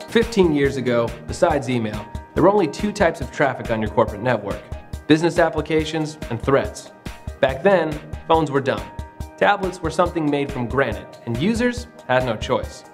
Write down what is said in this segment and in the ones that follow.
15 years ago, besides email, there were only two types of traffic on your corporate network: business applications and threats. Back then, phones were dumb. Tablets were something made from granite, and users had no choice.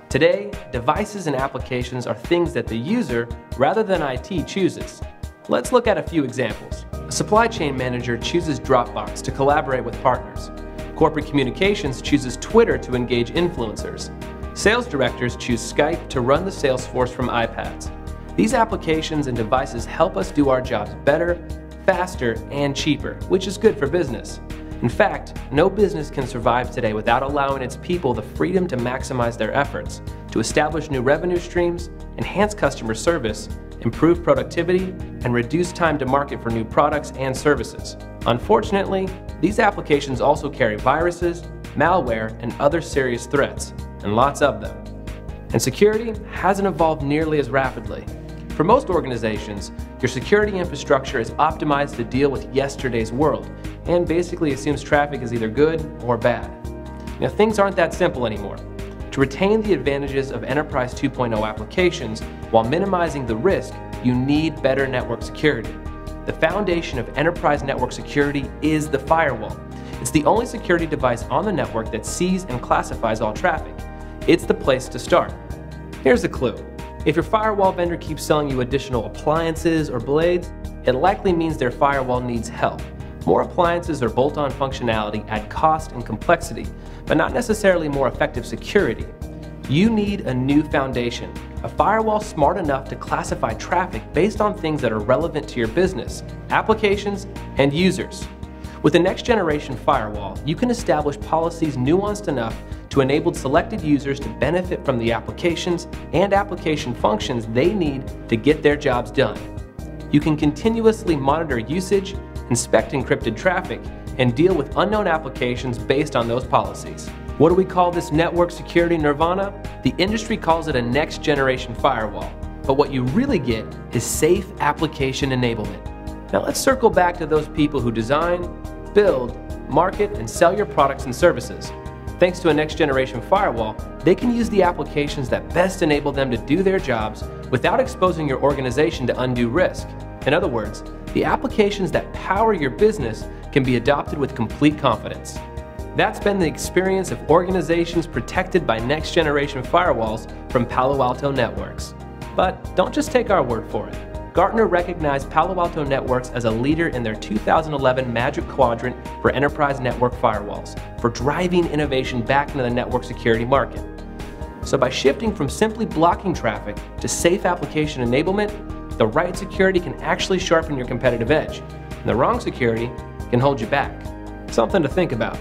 Today, devices and applications are things that the user, rather than IT, chooses. Let's look at a few examples. A supply chain manager chooses Dropbox to collaborate with partners. Corporate communications chooses Twitter to engage influencers. Sales directors choose Skype to run the sales force from iPads. These applications and devices help us do our jobs better, faster, and cheaper, which is good for business. In fact, no business can survive today without allowing its people the freedom to maximize their efforts, to establish new revenue streams, enhance customer service, improve productivity, and reduce time to market for new products and services. Unfortunately, these applications also carry viruses, malware, and other serious threats, and lots of them. And security hasn't evolved nearly as rapidly. For most organizations, your security infrastructure is optimized to deal with yesterday's world, and basically assumes traffic is either good or bad. Now, things aren't that simple anymore. To retain the advantages of Enterprise 2.0 applications while minimizing the risk, you need better network security. The foundation of enterprise network security is the firewall. It's the only security device on the network that sees and classifies all traffic. It's the place to start. Here's a clue. If your firewall vendor keeps selling you additional appliances or blades, it likely means their firewall needs help. More appliances or bolt-on functionality add cost and complexity, but not necessarily more effective security. You need a new foundation, a firewall smart enough to classify traffic based on things that are relevant to your business, applications, and users. With the next generation firewall, you can establish policies nuanced enough to enable selected users to benefit from the applications and application functions they need to get their jobs done. You can continuously monitor usage, inspect encrypted traffic, and deal with unknown applications based on those policies. What do we call this network security nirvana? The industry calls it a next generation firewall. But what you really get is safe application enablement. Now let's circle back to those people who design, build, market, and sell your products and services. Thanks to a next generation firewall, they can use the applications that best enable them to do their jobs without exposing your organization to undue risk. In other words, the applications that power your business can be adopted with complete confidence. That's been the experience of organizations protected by next generation firewalls from Palo Alto Networks. But don't just take our word for it. Gartner recognized Palo Alto Networks as a leader in their 2011 Magic Quadrant for Enterprise Network Firewalls for driving innovation back into the network security market. So by shifting from simply blocking traffic to safe application enablement, the right security can actually sharpen your competitive edge, and the wrong security can hold you back. Something to think about.